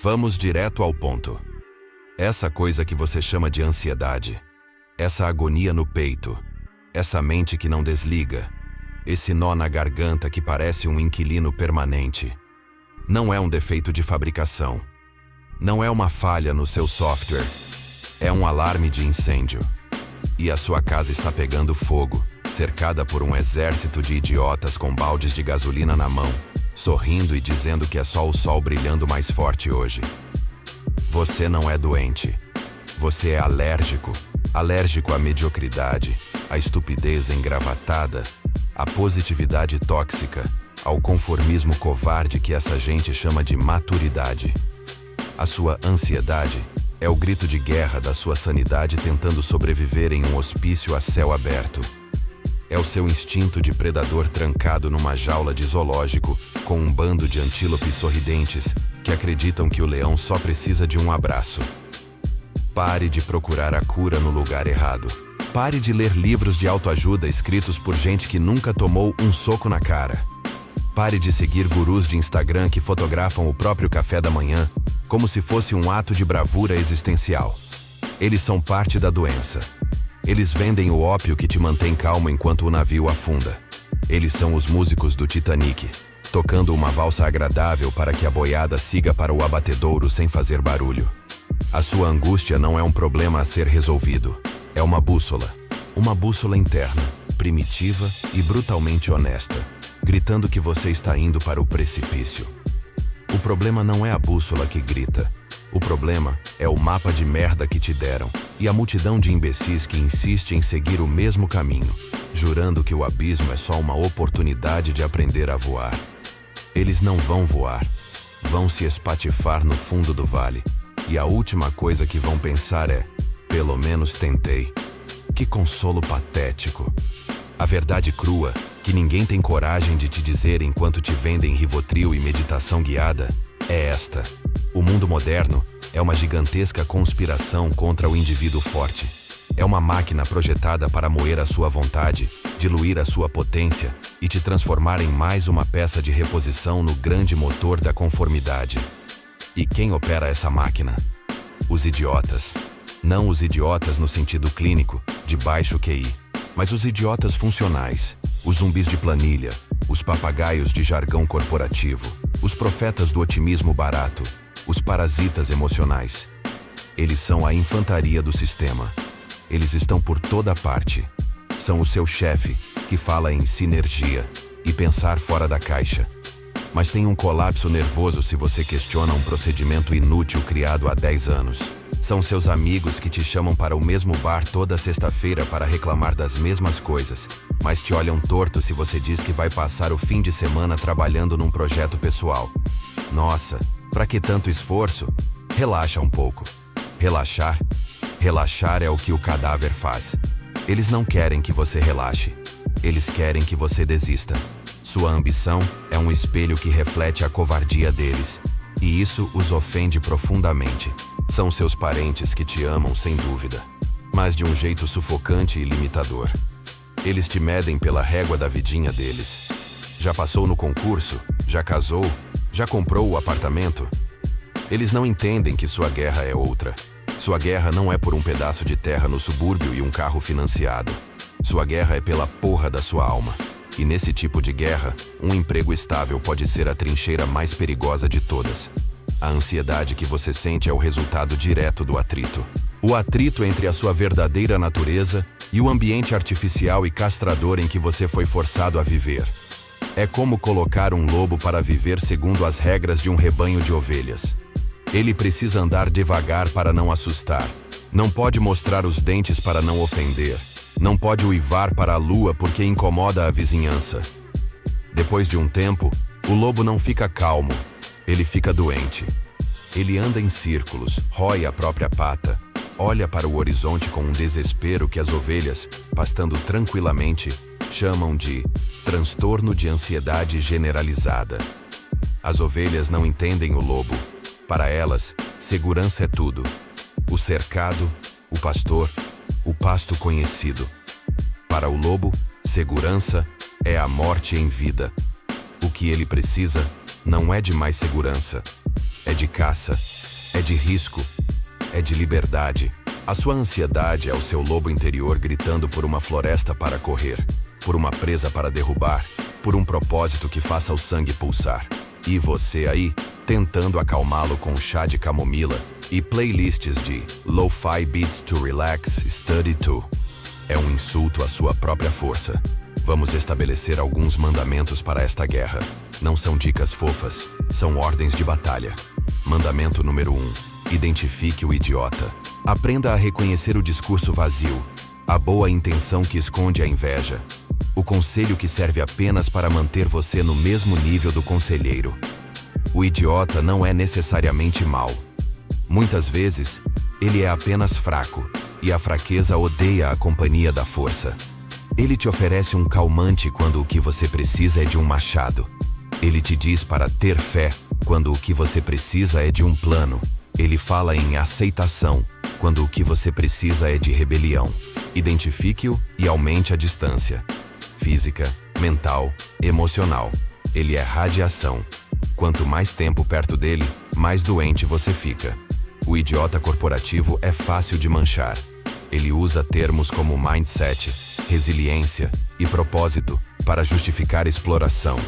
Vamos direto ao ponto. Essa coisa que você chama de ansiedade, essa agonia no peito, essa mente que não desliga, esse nó na garganta que parece um inquilino permanente, não é um defeito de fabricação. Não é uma falha no seu software. É um alarme de incêndio. E a sua casa está pegando fogo, cercada por um exército de idiotas com baldes de gasolina na mão, sorrindo e dizendo que é só o sol brilhando mais forte hoje. Você não é doente. Você é alérgico. Alérgico à mediocridade, à estupidez engravatada, à positividade tóxica, ao conformismo covarde que essa gente chama de maturidade. A sua ansiedade é o grito de guerra da sua sanidade tentando sobreviver em um hospício a céu aberto. É o seu instinto de predador trancado numa jaula de zoológico com um bando de antílopes sorridentes que acreditam que o leão só precisa de um abraço. Pare de procurar a cura no lugar errado. Pare de ler livros de autoajuda escritos por gente que nunca tomou um soco na cara. Pare de seguir gurus de Instagram que fotografam o próprio café da manhã como se fosse um ato de bravura existencial. Eles são parte da doença. Eles vendem o ópio que te mantém calmo enquanto o navio afunda. Eles são os músicos do Titanic, tocando uma valsa agradável para que a boiada siga para o abatedouro sem fazer barulho. A sua angústia não é um problema a ser resolvido. É uma bússola interna, primitiva e brutalmente honesta, gritando que você está indo para o precipício. O problema não é a bússola que grita. O problema é o mapa de merda que te deram e a multidão de imbecis que insiste em seguir o mesmo caminho, jurando que o abismo é só uma oportunidade de aprender a voar. Eles não vão voar. Vão se espatifar no fundo do vale. E a última coisa que vão pensar é: pelo menos tentei. Que consolo patético. A verdade crua, que ninguém tem coragem de te dizer enquanto te vendem Rivotril e meditação guiada, é esta. O mundo moderno é uma gigantesca conspiração contra o indivíduo forte. É uma máquina projetada para moer a sua vontade, diluir a sua potência e te transformar em mais uma peça de reposição no grande motor da conformidade. E quem opera essa máquina? Os idiotas. Não os idiotas no sentido clínico, de baixo QI, mas os idiotas funcionais, os zumbis de planilha, os papagaios de jargão corporativo, os profetas do otimismo barato, os parasitas emocionais. Eles são a infantaria do sistema. Eles estão por toda parte. São o seu chefe, que fala em sinergia e pensar fora da caixa. Mas tem um colapso nervoso se você questiona um procedimento inútil criado há 10 anos. São seus amigos que te chamam para o mesmo bar toda sexta-feira para reclamar das mesmas coisas, mas te olham torto se você diz que vai passar o fim de semana trabalhando num projeto pessoal. Nossa, pra que tanto esforço? Relaxa um pouco. Relaxar? Relaxar é o que o cadáver faz. Eles não querem que você relaxe. Eles querem que você desista. Sua ambição é um espelho que reflete a covardia deles. E isso os ofende profundamente. São seus parentes que te amam sem dúvida, mas de um jeito sufocante e limitador. Eles te medem pela régua da vidinha deles. Já passou no concurso? Já casou? Já comprou o apartamento? Eles não entendem que sua guerra é outra. Sua guerra não é por um pedaço de terra no subúrbio e um carro financiado. Sua guerra é pela porra da sua alma. E nesse tipo de guerra, um emprego estável pode ser a trincheira mais perigosa de todas. A ansiedade que você sente é o resultado direto do atrito. O atrito entre a sua verdadeira natureza e o ambiente artificial e castrador em que você foi forçado a viver. É como colocar um lobo para viver segundo as regras de um rebanho de ovelhas. Ele precisa andar devagar para não assustar. Não pode mostrar os dentes para não ofender. Não pode uivar para a lua porque incomoda a vizinhança. Depois de um tempo, o lobo não fica calmo. Ele fica doente. Ele anda em círculos, rói a própria pata, olha para o horizonte com um desespero que as ovelhas, pastando tranquilamente, chamam de transtorno de ansiedade generalizada. As ovelhas não entendem o lobo. Para elas, segurança é tudo. O cercado, o pastor, o pasto conhecido. Para o lobo, segurança é a morte em vida. O que ele precisa não é de mais segurança. é de caça, é de risco, é de liberdade. A sua ansiedade é o seu lobo interior gritando por uma floresta para correr, por uma presa para derrubar, por um propósito que faça o sangue pulsar. E você aí, tentando acalmá-lo com chá de camomila e playlists de lo-fi beats to relax, study to. É um insulto à sua própria força. Vamos estabelecer alguns mandamentos para esta guerra. Não são dicas fofas, são ordens de batalha. Mandamento número 1. Identifique o idiota. Aprenda a reconhecer o discurso vazio, a boa intenção que esconde a inveja, o conselho que serve apenas para manter você no mesmo nível do conselheiro. O idiota não é necessariamente mau. Muitas vezes, ele é apenas fraco, e a fraqueza odeia a companhia da força. Ele te oferece um calmante quando o que você precisa é de um machado. Ele te diz para ter fé quando o que você precisa é de um plano. Ele fala em aceitação quando o que você precisa é de rebelião. Identifique-o e aumente a distância. Física, mental, emocional. Ele é radiação. Quanto mais tempo perto dele, mais doente você fica. O idiota corporativo é fácil de manchar. Ele usa termos como mindset, resiliência e propósito para justificar exploração.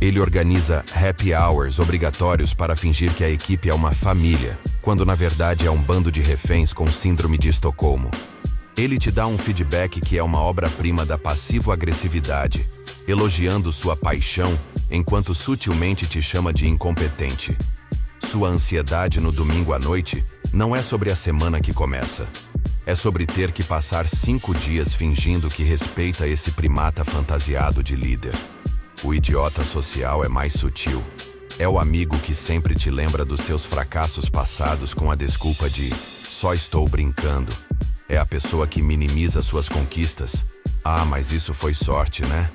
Ele organiza happy hours obrigatórios para fingir que a equipe é uma família, quando na verdade é um bando de reféns com síndrome de Estocolmo. Ele te dá um feedback que é uma obra-prima da passivo-agressividade, elogiando sua paixão enquanto sutilmente te chama de incompetente. Sua ansiedade no domingo à noite não é sobre a semana que começa. É sobre ter que passar 5 dias fingindo que respeita esse primata fantasiado de líder. O idiota social é mais sutil. É o amigo que sempre te lembra dos seus fracassos passados com a desculpa de só estou brincando. É a pessoa que minimiza suas conquistas. Ah, mas isso foi sorte, né?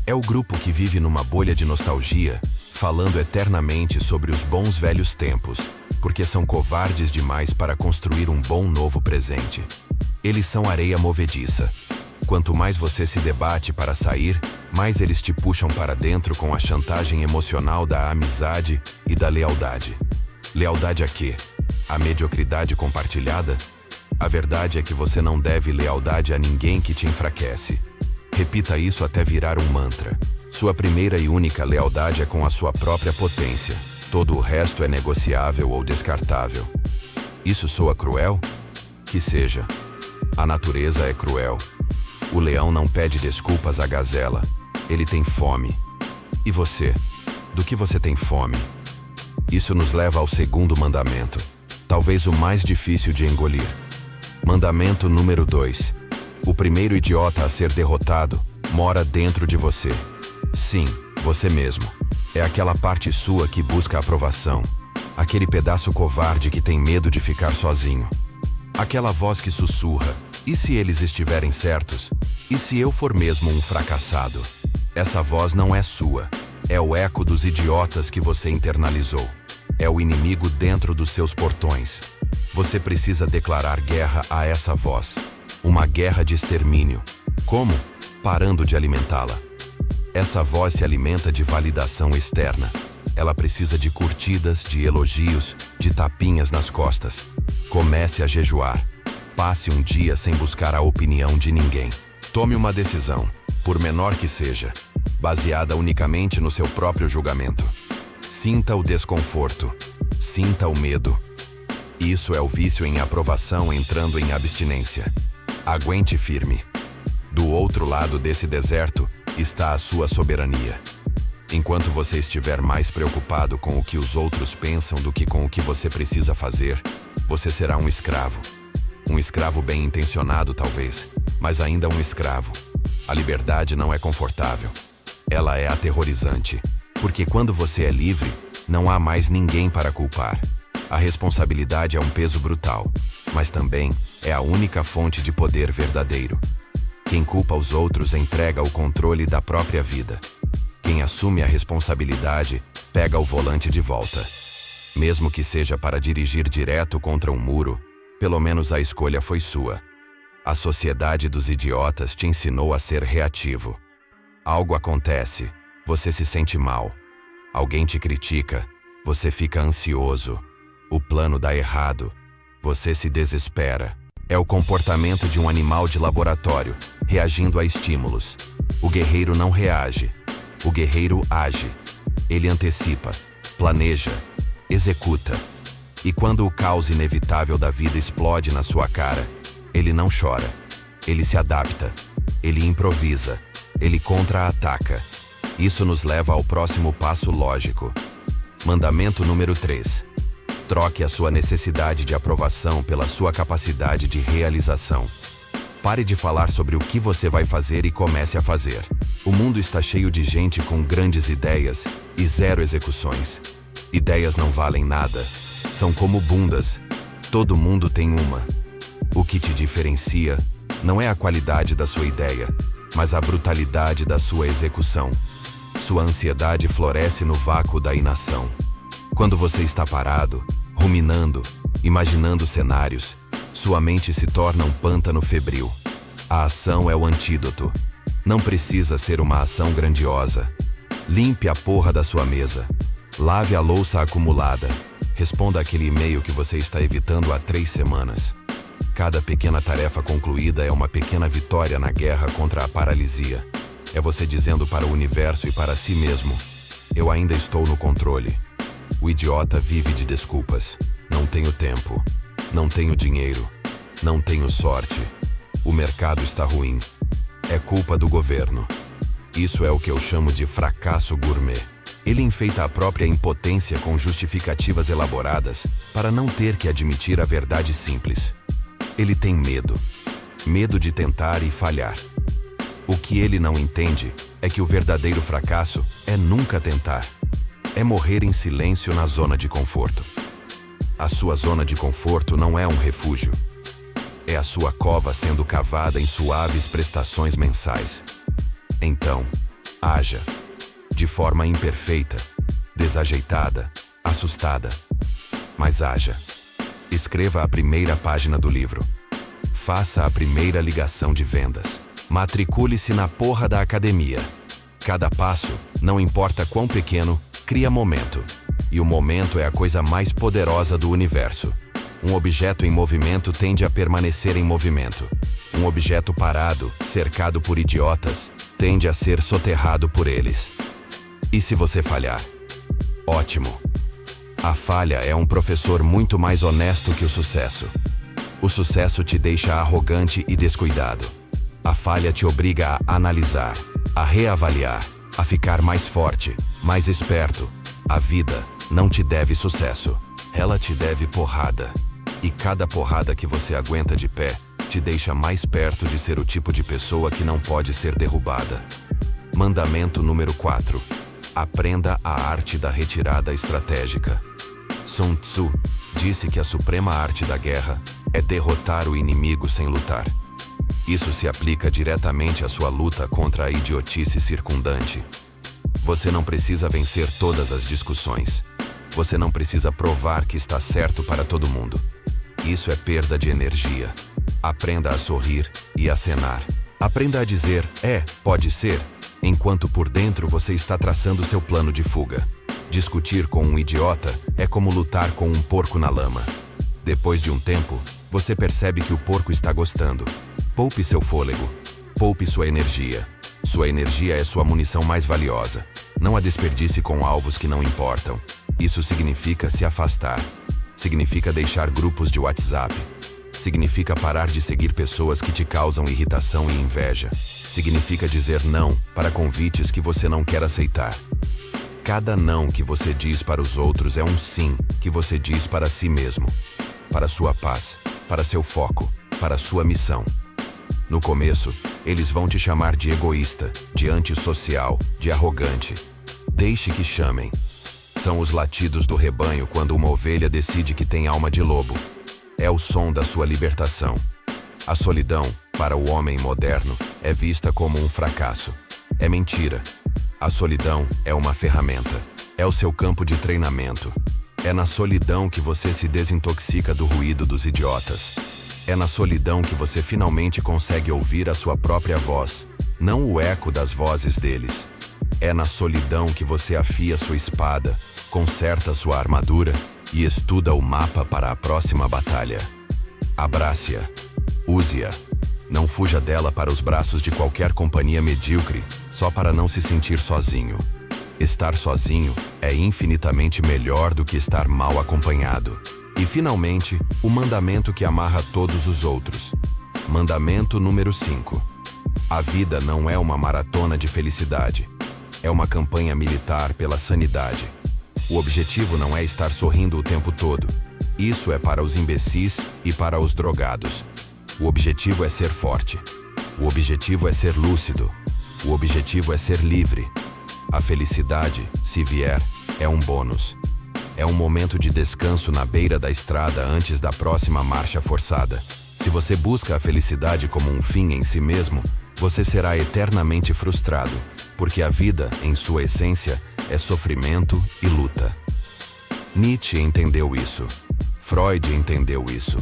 É o grupo que vive numa bolha de nostalgia, falando eternamente sobre os bons velhos tempos, porque são covardes demais para construir um bom novo presente. Eles são areia movediça. Quanto mais você se debate para sair, mais eles te puxam para dentro com a chantagem emocional da amizade e da lealdade. Lealdade a quê? A mediocridade compartilhada? A verdade é que você não deve lealdade a ninguém que te enfraquece. Repita isso até virar um mantra. Sua primeira e única lealdade é com a sua própria potência. Todo o resto é negociável ou descartável. Isso soa cruel? Que seja. A natureza é cruel. O leão não pede desculpas à gazela. Ele tem fome. E você? Do que você tem fome? Isso nos leva ao segundo mandamento, talvez o mais difícil de engolir. Mandamento número 2. O primeiro idiota a ser derrotado mora dentro de você. Sim, você mesmo. É aquela parte sua que busca aprovação. Aquele pedaço covarde que tem medo de ficar sozinho. Aquela voz que sussurra. E se eles estiverem certos? E se eu for mesmo um fracassado? Essa voz não é sua. É o eco dos idiotas que você internalizou. É o inimigo dentro dos seus portões. Você precisa declarar guerra a essa voz. Uma guerra de extermínio. Como? Parando de alimentá-la. Essa voz se alimenta de validação externa. Ela precisa de curtidas, de elogios, de tapinhas nas costas. Comece a jejuar. Passe um dia sem buscar a opinião de ninguém. Tome uma decisão, por menor que seja, baseada unicamente no seu próprio julgamento. Sinta o desconforto. Sinta o medo. Isso é o vício em aprovação entrando em abstinência. Aguente firme. Do outro lado desse deserto está a sua soberania. Enquanto você estiver mais preocupado com o que os outros pensam do que com o que você precisa fazer, você será um escravo. Um escravo bem intencionado, talvez, mas ainda um escravo. A liberdade não é confortável. Ela é aterrorizante, porque quando você é livre, não há mais ninguém para culpar. A responsabilidade é um peso brutal, mas também é a única fonte de poder verdadeiro. Quem culpa os outros entrega o controle da própria vida. Quem assume a responsabilidade pega o volante de volta. Mesmo que seja para dirigir direto contra um muro, pelo menos a escolha foi sua. A sociedade dos idiotas te ensinou a ser reativo. Algo acontece, você se sente mal. Alguém te critica, Você fica ansioso. O plano dá errado. Você se desespera. É o comportamento de um animal de laboratório, reagindo a estímulos. O guerreiro não reage. O guerreiro age. Ele antecipa, planeja, executa. E quando o caos inevitável da vida explode na sua cara, ele não chora. Ele se adapta. Ele improvisa. Ele contra-ataca. Isso nos leva ao próximo passo lógico. Mandamento número 3. Troque a sua necessidade de aprovação pela sua capacidade de realização. Pare de falar sobre o que você vai fazer e comece a fazer. O mundo está cheio de gente com grandes ideias e zero execuções. Ideias não valem nada. São como bundas. Todo mundo tem uma. O que te diferencia não é a qualidade da sua ideia, mas a brutalidade da sua execução. Sua ansiedade floresce no vácuo da inação. Quando você está parado, ruminando, imaginando cenários, sua mente se torna um pântano febril. A ação é o antídoto. Não precisa ser uma ação grandiosa. Limpe a porra da sua mesa. Lave a louça acumulada. Responda aquele e-mail que você está evitando há 3 semanas. Cada pequena tarefa concluída é uma pequena vitória na guerra contra a paralisia. É você dizendo para o universo e para si mesmo: eu ainda estou no controle. O idiota vive de desculpas. Não tenho tempo. Não tenho dinheiro. Não tenho sorte. O mercado está ruim. É culpa do governo. Isso é o que eu chamo de fracasso gourmet. Ele enfeita a própria impotência com justificativas elaboradas para não ter que admitir a verdade simples. Ele tem medo. Medo de tentar e falhar. O que ele não entende é que o verdadeiro fracasso é nunca tentar. É morrer em silêncio na zona de conforto. A sua zona de conforto não é um refúgio. É a sua cova sendo cavada em suaves prestações mensais. Então, haja. De forma imperfeita, desajeitada, assustada. Mas haja. Escreva a primeira página do livro. Faça a primeira ligação de vendas. Matricule-se na porra da academia. Cada passo, não importa quão pequeno, cria momento. E o momento é a coisa mais poderosa do universo. Um objeto em movimento tende a permanecer em movimento. Um objeto parado, cercado por idiotas, tende a ser soterrado por eles. E se você falhar? Ótimo. A falha é um professor muito mais honesto que o sucesso. O sucesso te deixa arrogante e descuidado. A falha te obriga a analisar, a reavaliar, a ficar mais forte, mais esperto. A vida não te deve sucesso. Ela te deve porrada. E cada porrada que você aguenta de pé te deixa mais perto de ser o tipo de pessoa que não pode ser derrubada. Mandamento número 4. Aprenda a arte da retirada estratégica. Sun Tzu disse que a suprema arte da guerra é derrotar o inimigo sem lutar. Isso se aplica diretamente à sua luta contra a idiotice circundante. Você não precisa vencer todas as discussões. Você não precisa provar que está certo para todo mundo. Isso é perda de energia. Aprenda a sorrir e acenar. Aprenda a dizer, pode ser, enquanto por dentro você está traçando seu plano de fuga. Discutir com um idiota é como lutar com um porco na lama. Depois de um tempo, você percebe que o porco está gostando. Poupe seu fôlego. Poupe sua energia. Sua energia é sua munição mais valiosa. Não a desperdice com alvos que não importam. Isso significa se afastar. Significa deixar grupos de WhatsApp. Significa parar de seguir pessoas que te causam irritação e inveja. Significa dizer não para convites que você não quer aceitar. Cada não que você diz para os outros é um sim que você diz para si mesmo. Para sua paz, para seu foco, para sua missão. No começo, eles vão te chamar de egoísta, de antissocial, de arrogante. Deixe que chamem. São os latidos do rebanho quando uma ovelha decide que tem alma de lobo. É o som da sua libertação. A solidão, para o homem moderno, é vista como um fracasso. É mentira. A solidão é uma ferramenta. É o seu campo de treinamento. É na solidão que você se desintoxica do ruído dos idiotas. É na solidão que você finalmente consegue ouvir a sua própria voz, não o eco das vozes deles. É na solidão que você afia sua espada conserta sua armadura e estuda o mapa para a próxima batalha. Abrace-a. Use-a. Não fuja dela para os braços de qualquer companhia medíocre só para não se sentir sozinho. Estar sozinho é infinitamente melhor do que estar mal acompanhado. E, finalmente, o mandamento que amarra todos os outros. Mandamento número 5. A vida não é uma maratona de felicidade. É uma campanha militar pela sanidade. O objetivo não é estar sorrindo o tempo todo. Isso é para os imbecis e para os drogados. O objetivo é ser forte. O objetivo é ser lúcido. O objetivo é ser livre. A felicidade, se vier, é um bônus. É um momento de descanso na beira da estrada antes da próxima marcha forçada. Se você busca a felicidade como um fim em si mesmo, você será eternamente frustrado, porque a vida, em sua essência, é sofrimento e luta. Nietzsche entendeu isso. Freud entendeu isso.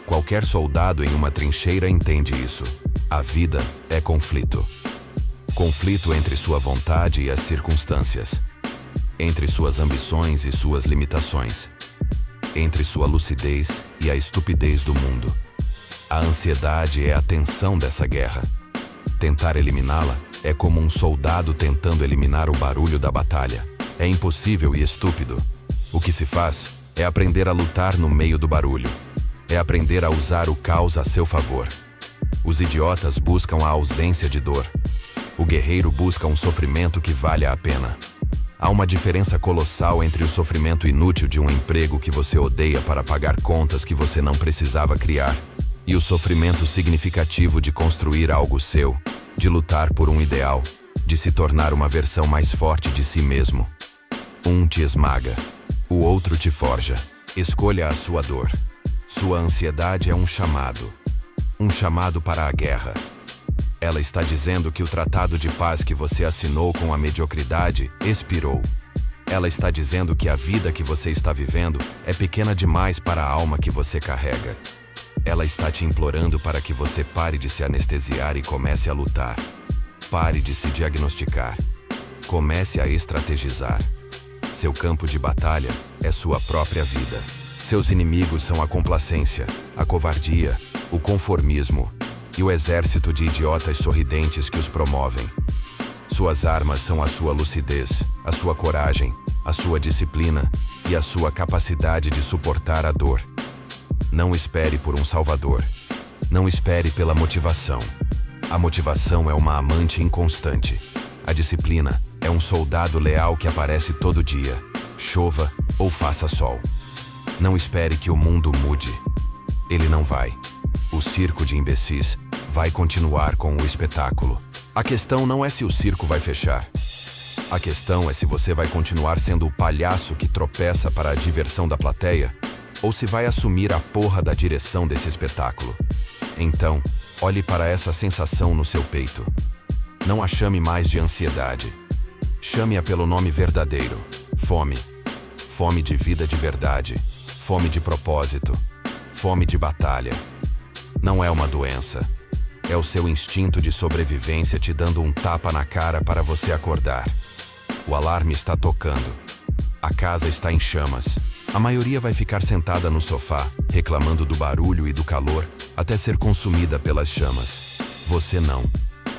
Qualquer soldado em uma trincheira entende isso. A vida é conflito. Conflito entre sua vontade e as circunstâncias. Entre suas ambições e suas limitações. Entre sua lucidez e a estupidez do mundo. A ansiedade é a tensão dessa guerra. Tentar eliminá-la é como um soldado tentando eliminar o barulho da batalha. É impossível e estúpido. O que se faz é aprender a lutar no meio do barulho. É aprender a usar o caos a seu favor. Os idiotas buscam a ausência de dor. O guerreiro busca um sofrimento que valha a pena. Há uma diferença colossal entre o sofrimento inútil de um emprego que você odeia para pagar contas que você não precisava criar e o sofrimento significativo de construir algo seu, de lutar por um ideal, de se tornar uma versão mais forte de si mesmo. Um te esmaga, o outro te forja. Escolha a sua dor. Sua ansiedade é um chamado para a guerra. Ela está dizendo que o tratado de paz que você assinou com a mediocridade expirou. Ela está dizendo que a vida que você está vivendo é pequena demais para a alma que você carrega. Ela está te implorando para que você pare de se anestesiar e comece a lutar. Pare de se diagnosticar. Comece a estrategizar. Seu campo de batalha é sua própria vida. Seus inimigos são a complacência, a covardia, o conformismo e o exército de idiotas sorridentes que os promovem. Suas armas são a sua lucidez, a sua coragem, a sua disciplina e a sua capacidade de suportar a dor. Não espere por um salvador. Não espere pela motivação. A motivação é uma amante inconstante. A disciplina é um soldado leal que aparece todo dia, chova ou faça sol. Não espere que o mundo mude. Ele não vai. O circo de imbecis vai continuar com o espetáculo. A questão não é se o circo vai fechar. A questão é se você vai continuar sendo o palhaço que tropeça para a diversão da plateia ou se vai assumir a porra da direção desse espetáculo. Então, olhe para essa sensação no seu peito. Não a chame mais de ansiedade. Chame-a pelo nome verdadeiro. Fome. Fome de vida de verdade. Fome de propósito. Fome de batalha. Não é uma doença. É o seu instinto de sobrevivência te dando um tapa na cara para você acordar. O alarme está tocando. A casa está em chamas. A maioria vai ficar sentada no sofá, reclamando do barulho e do calor, até ser consumida pelas chamas. Você não.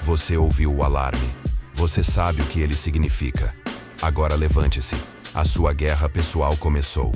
Você ouviu o alarme. Você sabe o que ele significa. Agora levante-se. A sua guerra pessoal começou.